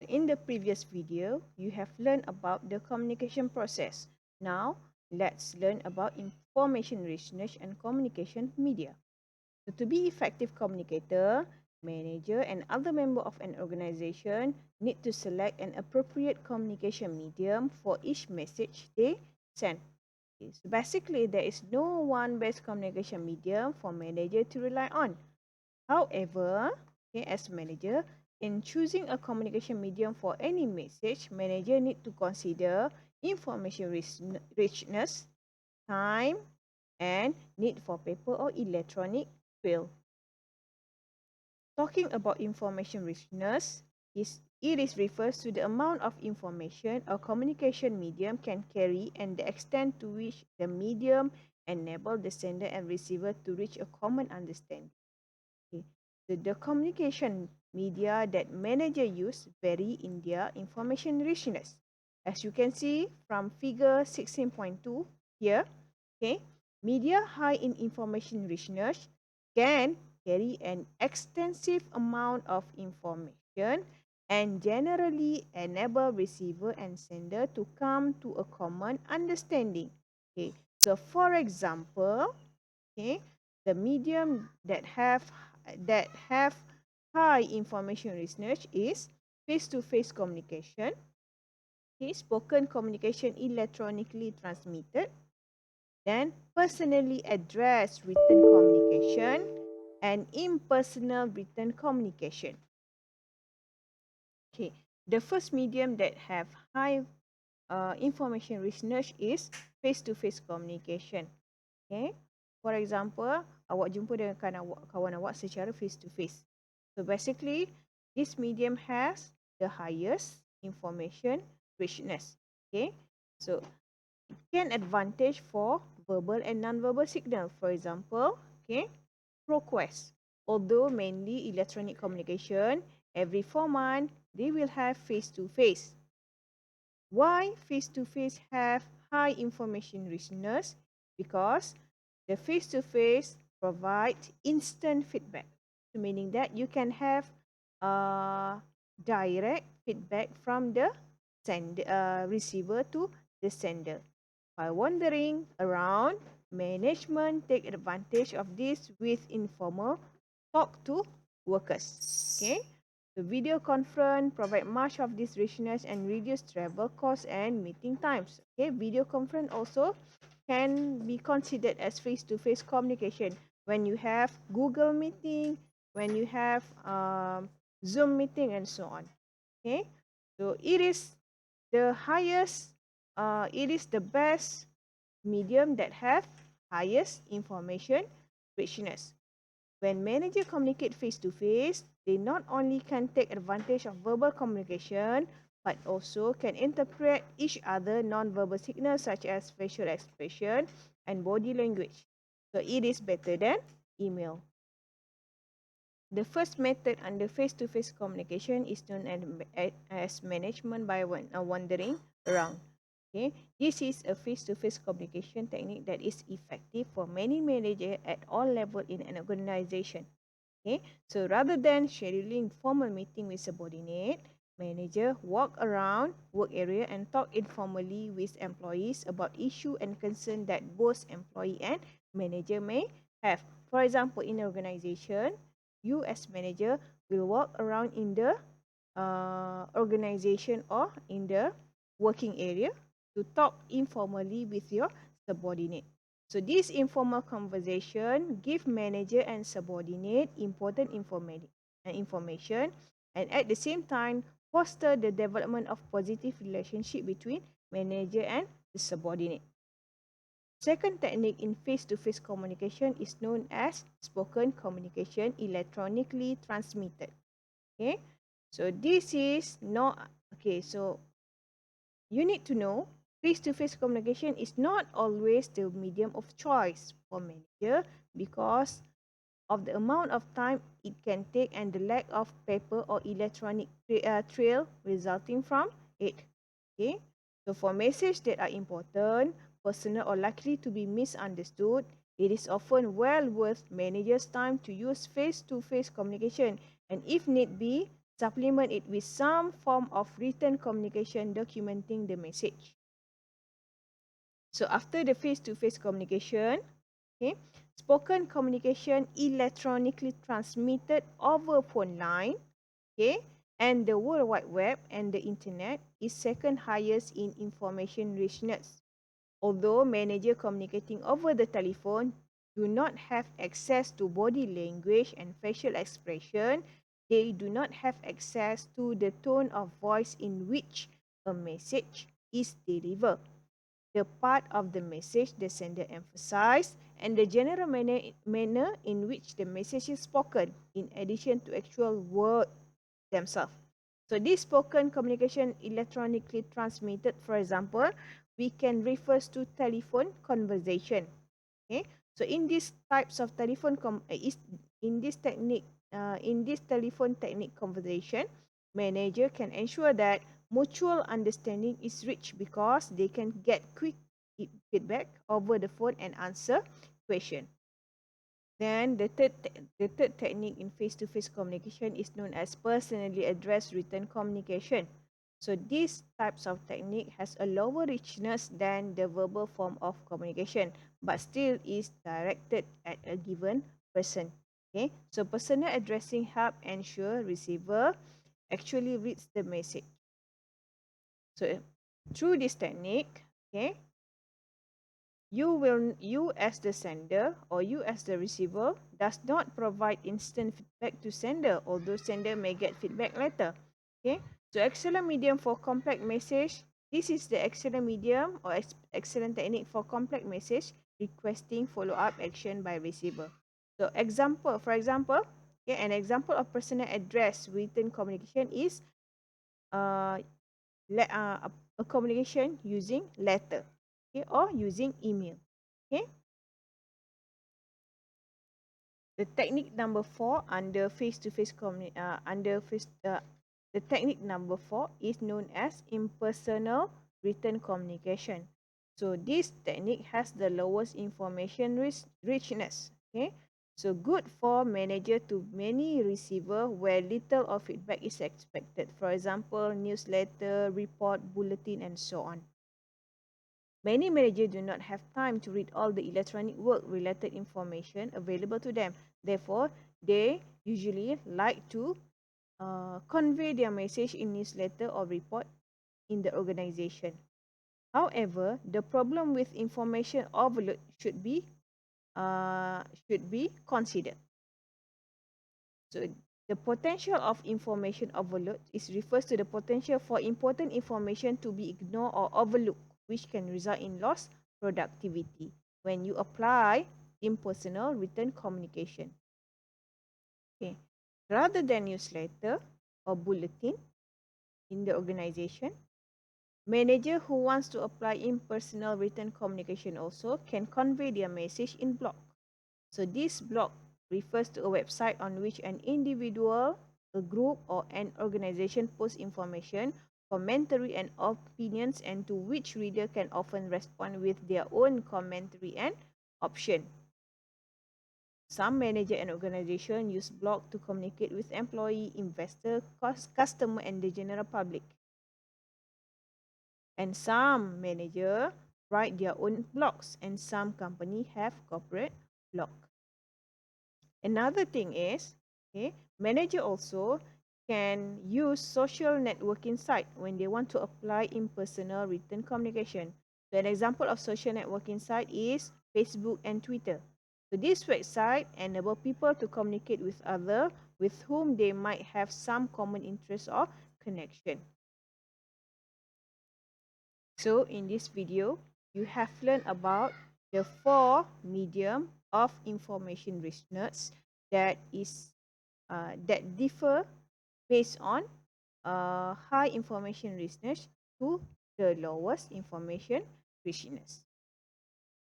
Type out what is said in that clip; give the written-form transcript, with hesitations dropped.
In the previous video, you have learned about the communication process. Now, let's learn about information richness and communication media. So, to be effective communicator, manager and other member of an organization need to select an appropriate communication medium for each message they send. Okay, so basically, there is no one best communication medium for manager to rely on. However, okay, as manager, in choosing a communication medium for any message, manager need to consider information richness, time, and need for paper or electronic trail. Talking about information richness, it refers to the amount of information a communication medium can carry and the extent to which the medium enable the sender and receiver to reach a common understanding. Okay. So the communication media that manager use vary in their information richness. As you can see from figure 16.2 here, okay, media high in information richness can carry an extensive amount of information and generally enable receiver and sender to come to a common understanding. Okay, so for example, okay, the medium that have high information richness is face-to-face communication, okay, spoken communication electronically transmitted, then personally addressed written communication, and impersonal written communication. Okay, the first medium that have high information richness is face-to-face communication. Okay, for example, awak jumpa dengan kawan awak secara face-to-face. So basically, this medium has the highest information richness. Okay, so it can advantage for verbal and non-verbal signal. For example, okay, ProQuest. Although mainly electronic communication, every 4 months they will have face-to-face. Why face-to-face have high information richness? Because the face-to-face provides instant feedback, meaning that you can have direct feedback from the receiver to the sender. By wandering around, management take advantage of this with informal talk to workers. Okay. The video conference provide much of this richness and reduce travel costs and meeting times. Okay, video conference also can be considered as face-to-face communication when you have Google meeting, when you have Zoom meeting and so on. Okay, so it is the highest, it is the best medium that have highest information richness. When managers communicate face-to-face, they not only can take advantage of verbal communication, but also can interpret each other non-verbal signals such as facial expression and body language. So it is better than email. The first method under face-to-face communication is known as management by wandering around. Okay, this is a face-to-face communication technique that is effective for many managers at all levels in an organization. Okay, so rather than scheduling formal meeting with subordinate, manager walk around work area and talk informally with employees about issue and concern that both employee and manager may have. For example, in an organization, you as manager will walk around in the organization or in the working area to talk informally with your subordinate. So this informal conversation give manager and subordinate important information and at the same time foster the development of positive relationship between manager and the subordinate. Second technique in face-to-face communication is known as spoken communication electronically transmitted. Okay, so this is not okay. So you need to know face-to-face communication is not always the medium of choice for manager because of the amount of time it can take and the lack of paper or electronic trail resulting from it. Okay, so for messages that are important, personal or likely to be misunderstood, it is often well worth managers' time to use face-to-face communication and if need be, supplement it with some form of written communication documenting the message. So after the face-to-face communication, okay, spoken communication electronically transmitted over phone line, okay, and the World Wide Web and the internet is second highest in information richness. Although manager communicating over the telephone do not have access to body language and facial expression, they do not have access to the tone of voice in which a message is delivered, the part of the message the sender emphasized, and the general manner in which the message is spoken, in addition to actual words themselves. So this spoken communication electronically transmitted, for example, we can refer to telephone conversation. Okay, so in these types of in this telephone technique conversation, manager can ensure that mutual understanding is reached because they can get quick feedback over the phone and answer question. Then the third technique in face-to-face communication is known as personally addressed written communication. So these types of technique has a lower richness than the verbal form of communication, but still is directed at a given person. Okay, so personal addressing help ensure receiver actually reads the message. So through this technique, okay, you as the sender or you as the receiver does not provide instant feedback to sender, although sender may get feedback later. Okay, so excellent medium for complex message. This is the excellent medium or excellent technique for complex message requesting follow-up action by receiver. So for example, okay, an example of personal address written communication is uh, a communication using letter, okay, or using email. Okay, the technique number 4 under face-to-face the technique number 4 is known as impersonal written communication. So this technique has the lowest information richness. Okay, so good for manager to many receiver where little of feedback is expected. For example, newsletter, report, bulletin, and so on. Many managers do not have time to read all the electronic work-related information available to them. Therefore, they usually like to convey their message in newsletter or report in the organization. However, the problem with information overload should be considered. So the potential of information overload refers to the potential for important information to be ignored or overlooked, which can result in lost productivity when you apply impersonal written communication. Okay. Rather than newsletter or bulletin in the organization, manager who wants to apply impersonal written communication also can convey their message in blog. So this blog refers to a website on which an individual, a group, or an organization posts information, commentary, and opinions, and to which reader can often respond with their own commentary and option. Some manager and organization use blog to communicate with employee, investor, customer, and the general public. And some manager write their own blogs, and some company have corporate blog. Another thing is, okay, manager also can use social networking site when they want to apply impersonal written communication. So an example of social networking site is Facebook and Twitter. So this website enable people to communicate with others with whom they might have some common interest or connection. So in this video, you have learned about the 4 medium of information richness that differ based on high information richness to the lowest information richness.